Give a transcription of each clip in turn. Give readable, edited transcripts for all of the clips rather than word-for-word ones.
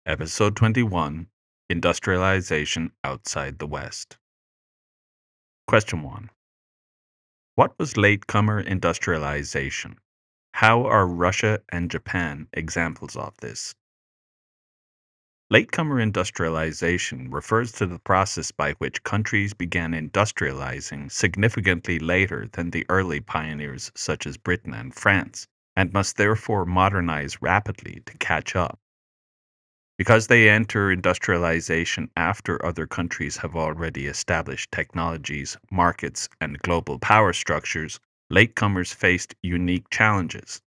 Episode 21, Industrialization Outside the West. Question 1. What was latecomer industrialization? How are Russia and Japan examples of this? Latecomer industrialization refers to the process by which countries began industrializing significantly later than the early pioneers such as Britain and France, and must therefore modernize rapidly to catch up. Because they enter industrialization after other countries have already established technologies, markets, and global power structures, latecomers faced unique challenges.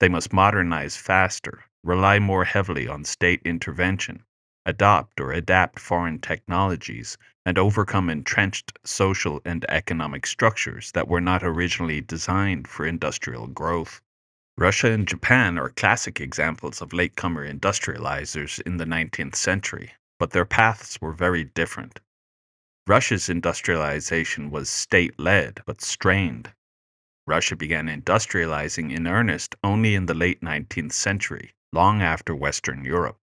They must modernize faster, rely more heavily on state intervention, adopt or adapt foreign technologies, and overcome entrenched social and economic structures that were not originally designed for industrial growth. Russia and Japan are classic examples of latecomer industrializers in the 19th century, but their paths were very different. Russia's industrialization was state-led but strained. Russia began industrializing in earnest only in the late 19th century, long after Western Europe.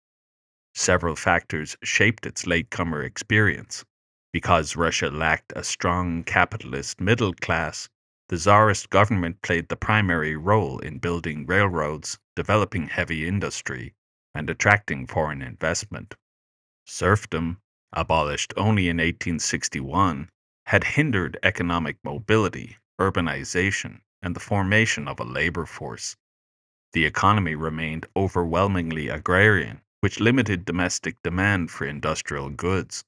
Several factors shaped its latecomer experience. Because Russia lacked a strong capitalist middle class, the Tsarist government played the primary role in building railroads, developing heavy industry, and attracting foreign investment. Serfdom, abolished only in 1861, had hindered economic mobility, urbanization, and the formation of a labor force. The economy remained overwhelmingly agrarian, which limited domestic demand for industrial goods.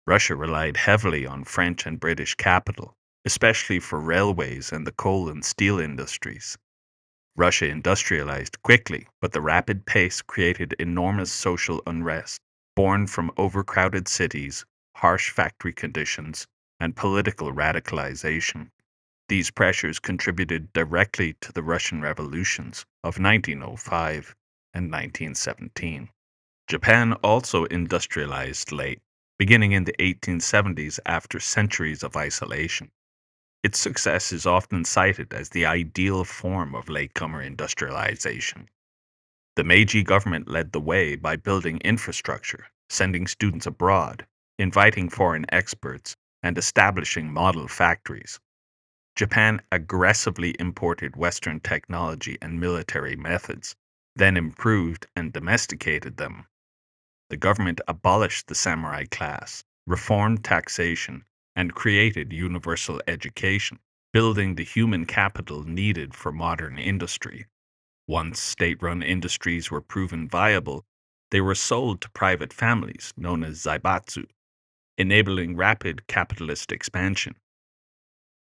Russia relied heavily on French and British capital, especially for railways and the coal and steel industries. Russia industrialized quickly, but the rapid pace created enormous social unrest, born from overcrowded cities, harsh factory conditions, and political radicalization. These pressures contributed directly to the Russian revolutions of 1905 and 1917. Japan also industrialized late, beginning in the 1870s after centuries of isolation. Its success is often cited as the ideal form of latecomer industrialization. The Meiji government led the way by building infrastructure, sending students abroad, inviting foreign experts, and establishing model factories. Japan aggressively imported Western technology and military methods, then improved and domesticated them. The government abolished the samurai class, reformed taxation, and created universal education, building the human capital needed for modern industry. Once state-run industries were proven viable, they were sold to private families known as zaibatsu, enabling rapid capitalist expansion.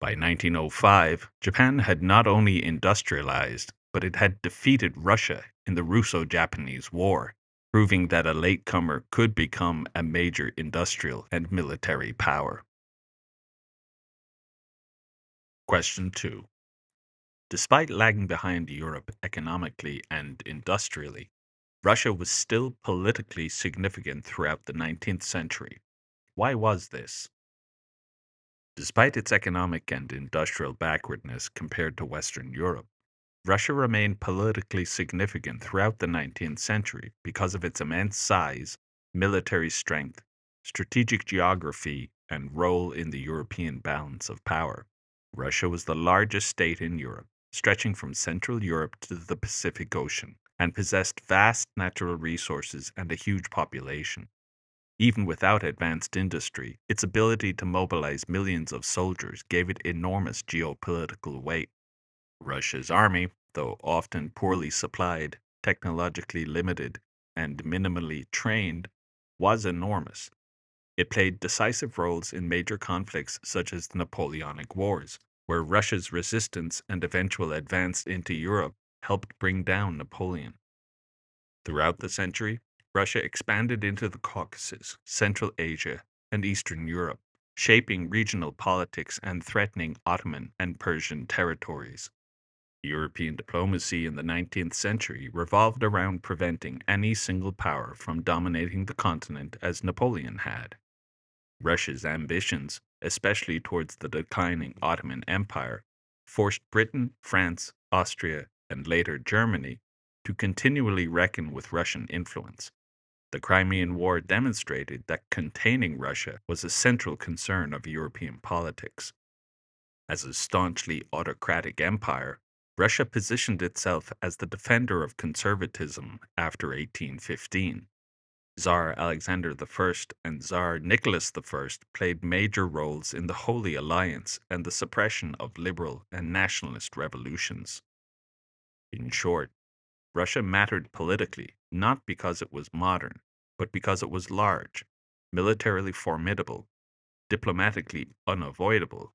By 1905, Japan had not only industrialized, but it had defeated Russia in the Russo-Japanese War, proving that a latecomer could become a major industrial and military power. Question 2. Despite lagging behind Europe economically and industrially, Russia was still politically significant throughout the 19th century. Why was this? Despite its economic and industrial backwardness compared to Western Europe, Russia remained politically significant throughout the 19th century because of its immense size, military strength, strategic geography, and role in the European balance of power. Russia was the largest state in Europe, stretching from Central Europe to the Pacific Ocean, and possessed vast natural resources and a huge population. Even without advanced industry, its ability to mobilize millions of soldiers gave it enormous geopolitical weight. Russia's army, though often poorly supplied, technologically limited, and minimally trained, was enormous. It played decisive roles in major conflicts such as the Napoleonic Wars, where Russia's resistance and eventual advance into Europe helped bring down Napoleon. Throughout the century, Russia expanded into the Caucasus, Central Asia, and Eastern Europe, shaping regional politics and threatening Ottoman and Persian territories. European diplomacy in the 19th century revolved around preventing any single power from dominating the continent as Napoleon had. Russia's ambitions, especially towards the declining Ottoman Empire, forced Britain, France, Austria, and later Germany to continually reckon with Russian influence. The Crimean War demonstrated that containing Russia was a central concern of European politics. As a staunchly autocratic empire, Russia positioned itself as the defender of conservatism after 1815. Tsar Alexander I and Tsar Nicholas I played major roles in the Holy Alliance and the suppression of liberal and nationalist revolutions. In short, Russia mattered politically not because it was modern, but because it was large, militarily formidable, diplomatically unavoidable,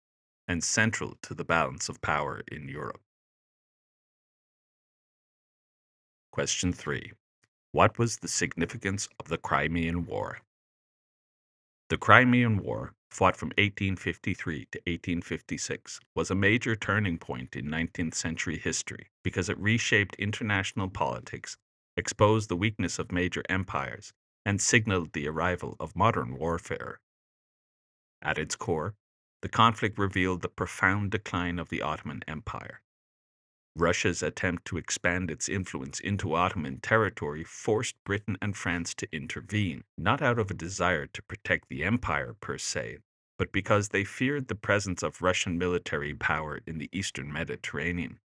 and central to the balance of power in Europe. Question 3. What was the significance of the Crimean War? The Crimean War, fought from 1853 to 1856, was a major turning point in 19th century history because it reshaped international politics, exposed the weakness of major empires, and signaled the arrival of modern warfare. At its core, the conflict revealed the profound decline of the Ottoman Empire. Russia's attempt to expand its influence into Ottoman territory forced Britain and France to intervene, not out of a desire to protect the empire per se, but because they feared the presence of Russian military power in the eastern Mediterranean.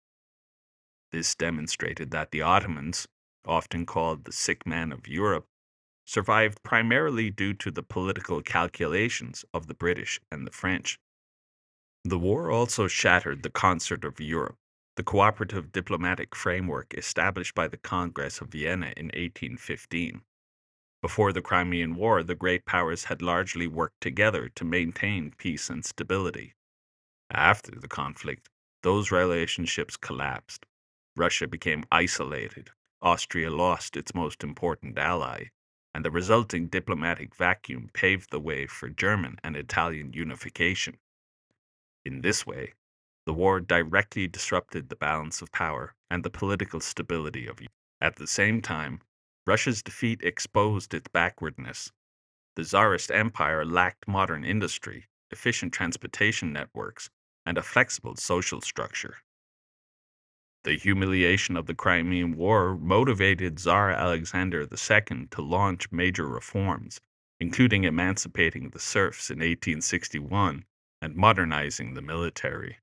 This demonstrated that the Ottomans, often called the sick man of Europe, survived primarily due to the political calculations of the British and the French. The war also shattered the concert of Europe, the cooperative diplomatic framework established by the Congress of Vienna in 1815. Before the Crimean War, the great powers had largely worked together to maintain peace and stability. After the conflict, those relationships collapsed. Russia became isolated, Austria lost its most important ally, and the resulting diplomatic vacuum paved the way for German and Italian unification. In this way, the war directly disrupted the balance of power and the political stability of Europe. At the same time, Russia's defeat exposed its backwardness. The Tsarist Empire lacked modern industry, efficient transportation networks, and a flexible social structure. The humiliation of the Crimean War motivated Tsar Alexander II to launch major reforms, including emancipating the serfs in 1861 and modernizing the military.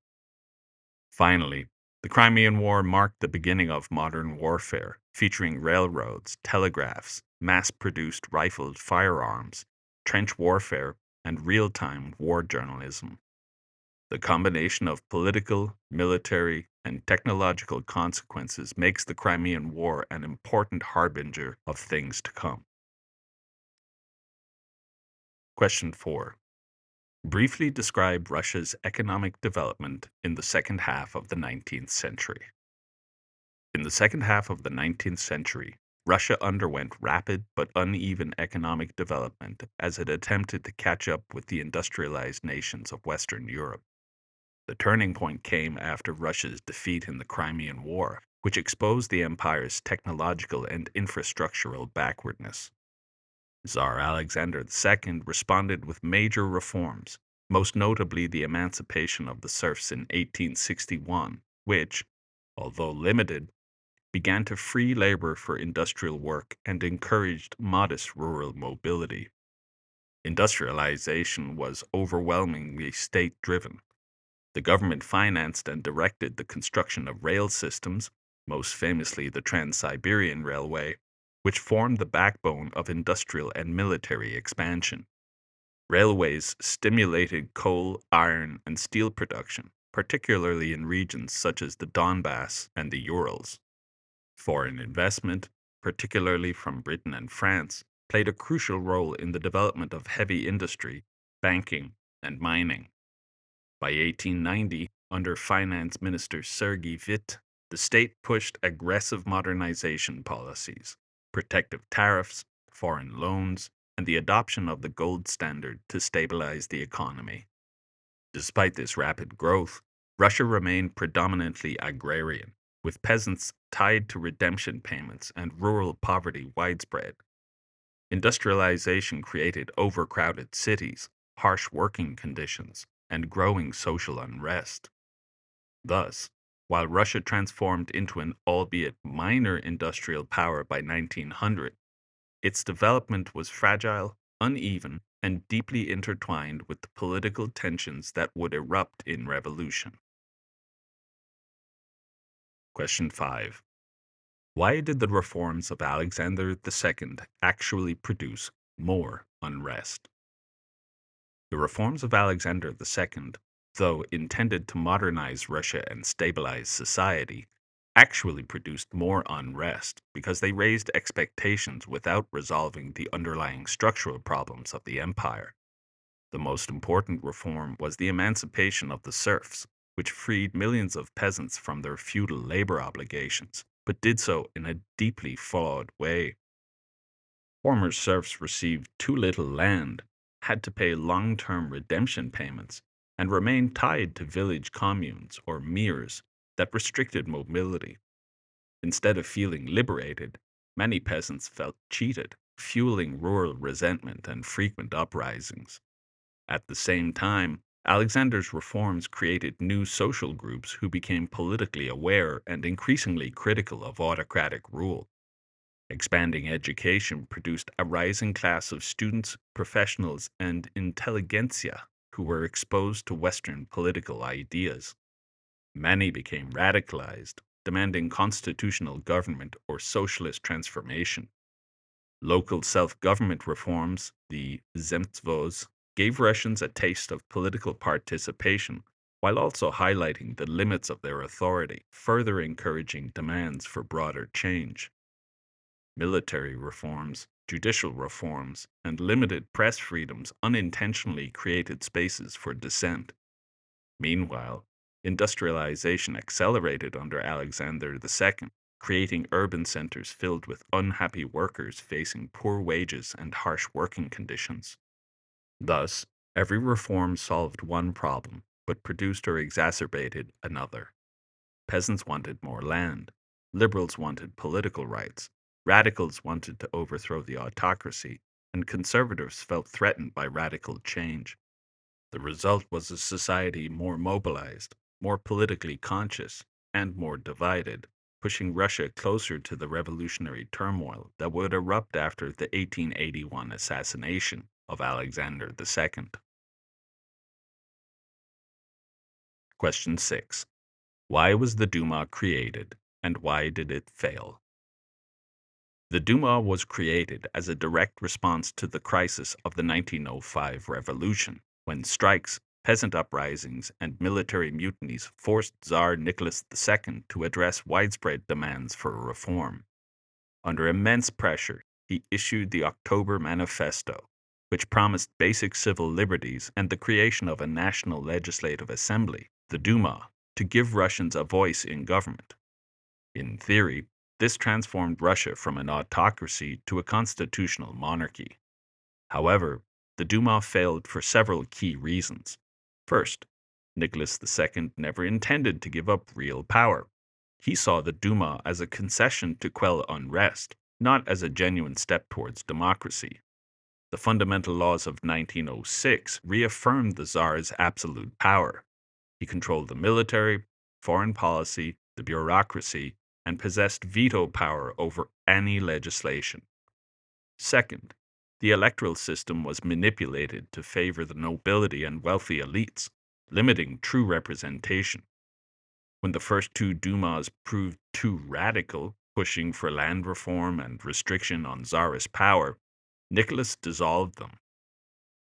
Finally, the Crimean War marked the beginning of modern warfare, featuring railroads, telegraphs, mass produced rifled firearms, trench warfare, and real time war journalism. The combination of political, military, and technological consequences makes the Crimean War an important harbinger of things to come. Question 4. Briefly describe Russia's economic development in the second half of the 19th century. In the second half of the 19th century, Russia underwent rapid but uneven economic development as it attempted to catch up with the industrialized nations of Western Europe. The turning point came after Russia's defeat in the Crimean War, which exposed the empire's technological and infrastructural backwardness. Tsar Alexander II responded with major reforms, most notably the emancipation of the serfs in 1861, which, although limited, began to free labor for industrial work and encouraged modest rural mobility. Industrialization was overwhelmingly state driven. The government financed and directed the construction of rail systems, most famously the Trans-Siberian Railway, which formed the backbone of industrial and military expansion. Railways stimulated coal, iron, and steel production, particularly in regions such as the Donbass and the Urals. Foreign investment, particularly from Britain and France, played a crucial role in the development of heavy industry, banking, and mining. By 1890, under Finance Minister Sergei Witte, the state pushed aggressive modernization policies, protective tariffs, foreign loans, and the adoption of the gold standard to stabilize the economy. Despite this rapid growth, Russia remained predominantly agrarian, with peasants tied to redemption payments and rural poverty widespread. Industrialization created overcrowded cities, harsh working conditions, and growing social unrest. Thus, while Russia transformed into an albeit minor industrial power by 1900, Its development was fragile, uneven, and deeply intertwined with the political tensions that would erupt in revolution. Question 5. Why did the reforms of Alexander II actually produce more unrest? The reforms of Alexander II, though intended to modernize Russia and stabilize society, actually produced more unrest because they raised expectations without resolving the underlying structural problems of the empire. The most important reform was the emancipation of the serfs, which freed millions of peasants from their feudal labor obligations, but did so in a deeply flawed way. Former serfs received too little land, had to pay long term redemption payments, and remained tied to village communes or mirs that restricted mobility. Instead of feeling liberated, many peasants felt cheated, fueling rural resentment and frequent uprisings. At the same time, Alexander's reforms created new social groups who became politically aware and increasingly critical of autocratic rule. Expanding education produced a rising class of students, professionals, and intelligentsia who were exposed to Western political ideas. Many became radicalized, demanding constitutional government or socialist transformation. Local self government reforms, the Zemstvos, gave Russians a taste of political participation while also highlighting the limits of their authority, further encouraging demands for broader change. Military reforms, judicial reforms, and limited press freedoms unintentionally created spaces for dissent. Meanwhile, industrialization accelerated under Alexander II, creating urban centers filled with unhappy workers facing poor wages and harsh working conditions. Thus, every reform solved one problem, but produced or exacerbated another. Peasants wanted more land. Liberals wanted political rights. Radicals wanted to overthrow the autocracy. And conservatives felt threatened by radical change. The result was a society more mobilized, more politically conscious, and more divided, pushing Russia closer to the revolutionary turmoil that would erupt after the 1881 assassination of Alexander II. Question 6. Why was the Duma created, and why did it fail? The Duma was created as a direct response to the crisis of the 1905 revolution, when strikes, peasant uprisings, and military mutinies forced Tsar Nicholas II to address widespread demands for reform. Under immense pressure, he issued the October Manifesto, which promised basic civil liberties and the creation of a national legislative assembly, the Duma, to give Russians a voice in government. In theory, this transformed Russia from an autocracy to a constitutional monarchy. However, the Duma failed for several key reasons. First, Nicholas II never intended to give up real power. He saw the Duma as a concession to quell unrest, not as a genuine step towards democracy. The fundamental laws of 1906 reaffirmed the Tsar's absolute power. He controlled the military, foreign policy, the bureaucracy, and possessed veto power over any legislation. Second, the electoral system was manipulated to favor the nobility and wealthy elites, limiting true representation. When the first two Dumas proved too radical, pushing for land reform and restriction on Tsarist power, Nicholas dissolved them.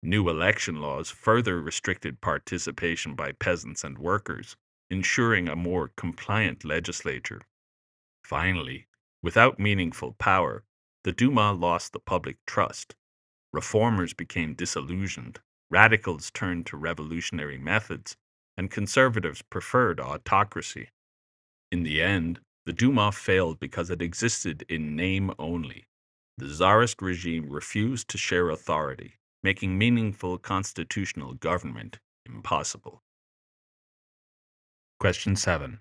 New election laws further restricted participation by peasants and workers, ensuring a more compliant legislature. Finally, without meaningful power, the Duma lost the public trust. Reformers became disillusioned, radicals turned to revolutionary methods, and conservatives preferred autocracy. In the end, the Duma failed because it existed in name only. The Tsarist regime refused to share authority, making meaningful constitutional government impossible. Question 7.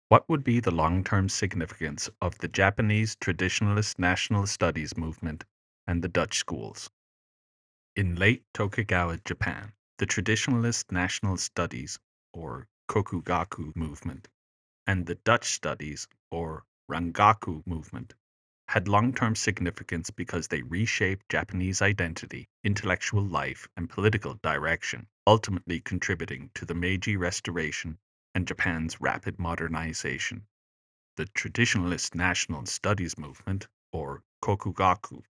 What would be the long term significance of the Japanese traditionalist national studies movement and the Dutch schools? In late Tokugawa Japan, the traditionalist national studies, or Kokugaku movement, and the Dutch studies, or Rangaku movement, had long-term significance because they reshaped Japanese identity, intellectual life, and political direction, ultimately contributing to the Meiji Restoration and Japan's rapid modernization. The traditionalist national studies movement, or Kokugaku,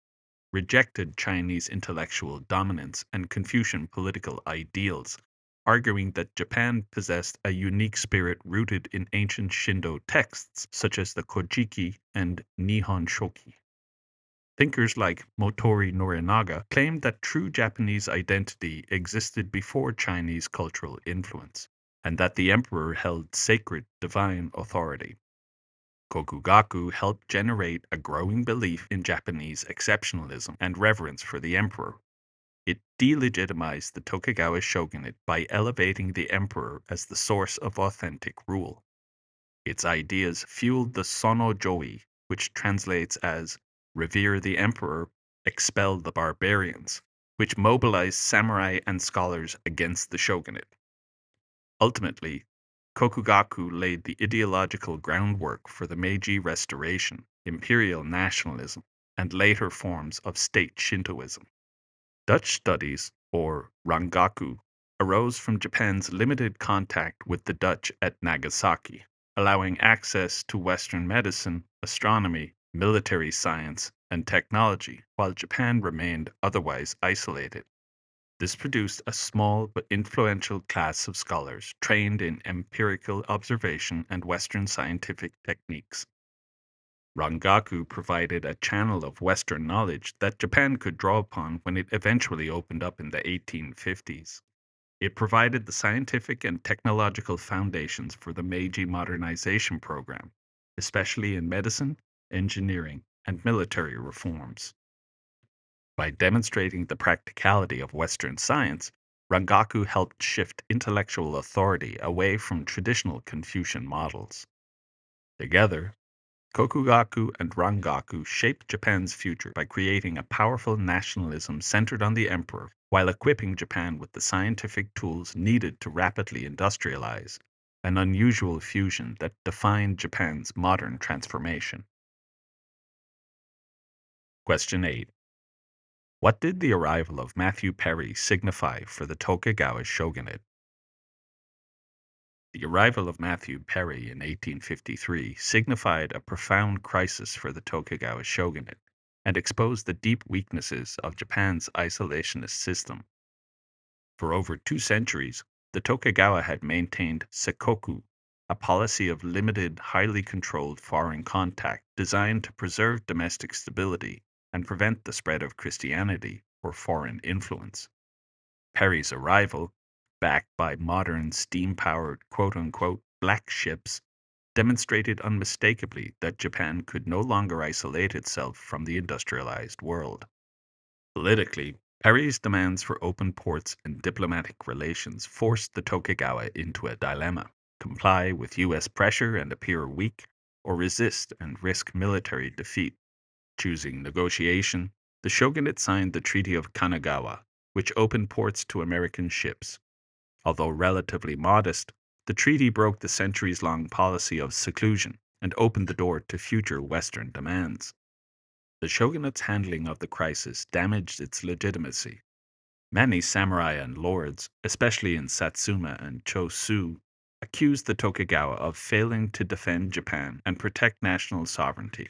rejected Chinese intellectual dominance and Confucian political ideals, arguing that Japan possessed a unique spirit rooted in ancient Shindo texts such as the Kojiki and Nihon Shoki. Thinkers like Motori Norinaga claimed that true Japanese identity existed before Chinese cultural influence, and that the emperor held sacred divine authority. Kokugaku helped generate a growing belief in Japanese exceptionalism and reverence for the emperor. It delegitimized the Tokugawa shogunate by elevating the emperor as the source of authentic rule. Its ideas fueled the Sono Joi, which translates as revere the emperor, expel the barbarians, which mobilized samurai and scholars against the shogunate. Ultimately, Kokugaku laid the ideological groundwork for the Meiji Restoration, imperial nationalism, and later forms of state Shintoism. Dutch studies, or Rangaku, arose from Japan's limited contact with the Dutch at Nagasaki, allowing access to Western medicine, astronomy, military science, and technology, while Japan remained otherwise isolated. This produced a small but influential class of scholars trained in empirical observation and Western scientific techniques. Rangaku provided a channel of Western knowledge that Japan could draw upon when it eventually opened up in the 1850s. It provided the scientific and technological foundations for the Meiji modernization program, especially in medicine, engineering, and military reforms. By demonstrating the practicality of Western science, Rangaku helped shift intellectual authority away from traditional Confucian models. Together, Kokugaku and Rangaku shaped Japan's future by creating a powerful nationalism centered on the emperor while equipping Japan with the scientific tools needed to rapidly industrialize, an unusual fusion that defined Japan's modern transformation. Question 8. What did the arrival of Matthew Perry signify for the Tokugawa shogunate? The arrival of Matthew Perry in 1853 signified a profound crisis for the Tokugawa shogunate and exposed the deep weaknesses of Japan's isolationist system. For over 2 centuries, the Tokugawa had maintained sekoku, a policy of limited, highly controlled foreign contact designed to preserve domestic stability and prevent the spread of Christianity or foreign influence. Perry's arrival, backed by modern steam-powered quote-unquote black ships, demonstrated unmistakably that Japan could no longer isolate itself from the industrialized world. Politically, Perry's demands for open ports and diplomatic relations forced the Tokugawa into a dilemma: comply with U.S. pressure and appear weak, or resist and risk military defeat. Choosing negotiation, the shogunate signed the Treaty of Kanagawa, which opened ports to American ships. Although relatively modest, the treaty broke the centuries-long policy of seclusion and opened the door to future Western demands. The shogunate's handling of the crisis damaged its legitimacy. Many samurai and lords, especially in Satsuma and Chosu, accused the Tokugawa of failing to defend Japan and protect national sovereignty.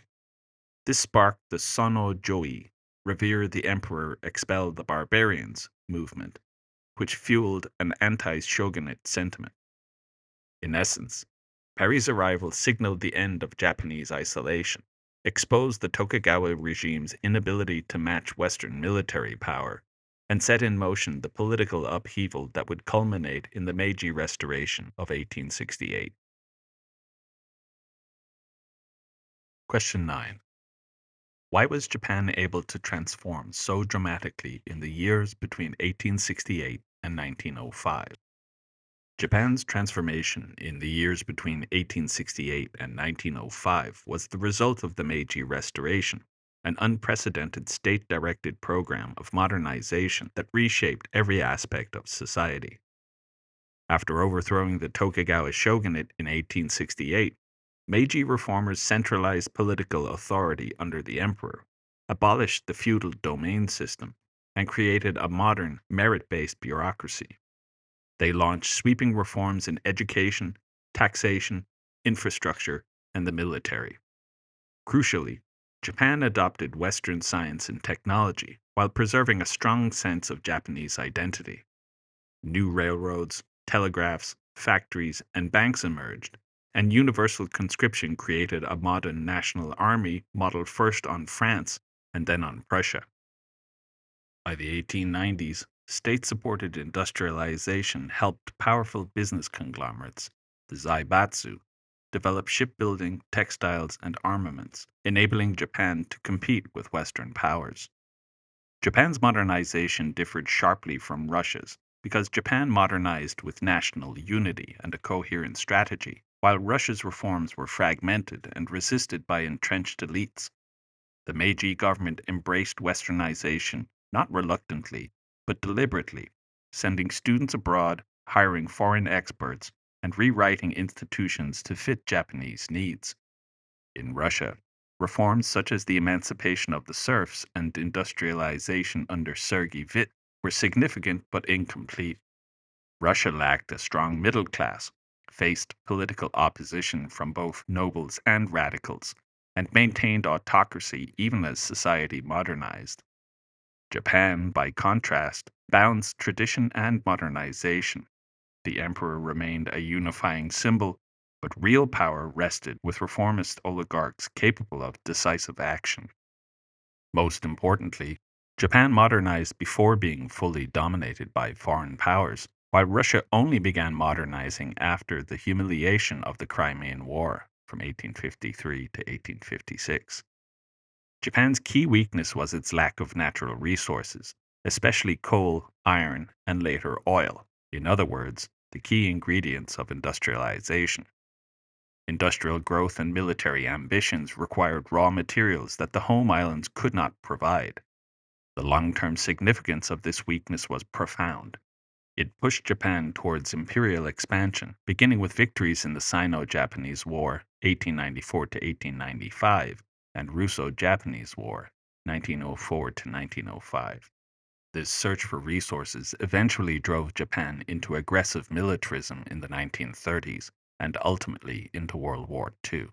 This sparked the Sono Joi, revere the emperor, expel the barbarians movement, which fueled an anti-shogunate sentiment. In essence, Perry's arrival signaled the end of Japanese isolation, exposed the Tokugawa regime's inability to match Western military power, and set in motion the political upheaval that would culminate in the Meiji Restoration of 1868. Question 9. Why was Japan able to transform so dramatically in the years between 1868 and 1905? Japan's transformation in the years between 1868 and 1905 was the result of the Meiji Restoration, an unprecedented state-directed program of modernization that reshaped every aspect of society. After overthrowing the Tokugawa shogunate in 1868, Meiji reformers centralized political authority under the emperor, abolished the feudal domain system, and created a modern, merit based bureaucracy. They launched sweeping reforms in education, taxation, infrastructure, and the military. Crucially, Japan adopted Western science and technology while preserving a strong sense of Japanese identity. New railroads, telegraphs, factories, and banks emerged, and universal conscription created a modern national army modeled first on France and then on Prussia. By the 1890s, state supported industrialization helped powerful business conglomerates, the Zaibatsu, develop shipbuilding, textiles, and armaments, enabling Japan to compete with Western powers. Japan's modernization differed sharply from Russia's because Japan modernized with national unity and a coherent strategy, while Russia's reforms were fragmented and resisted by entrenched elites. The Meiji government embraced westernization not reluctantly, but deliberately, sending students abroad, hiring foreign experts, and rewriting institutions to fit Japanese needs. In Russia, reforms such as the emancipation of the serfs and industrialization under Sergei Witte were significant but incomplete. Russia lacked a strong middle class, faced political opposition from both nobles and radicals, and maintained autocracy even as society modernized. Japan, by contrast, balanced tradition and modernization. The emperor remained a unifying symbol, but real power rested with reformist oligarchs capable of decisive action. Most importantly, Japan modernized before being fully dominated by foreign powers, while Russia only began modernizing after the humiliation of the Crimean War from 1853 to 1856. Japan's key weakness was its lack of natural resources, especially coal, iron, and later oil. In other words, the key ingredients of industrialization. Industrial growth and military ambitions required raw materials that the home islands could not provide. The long term significance of this weakness was profound. It pushed Japan towards imperial expansion, beginning with victories in the Sino Japanese War, 1894 to 1895, and Russo Japanese War, 1904 to 1905. This search for resources eventually drove Japan into aggressive militarism in the 1930s and ultimately into World War II.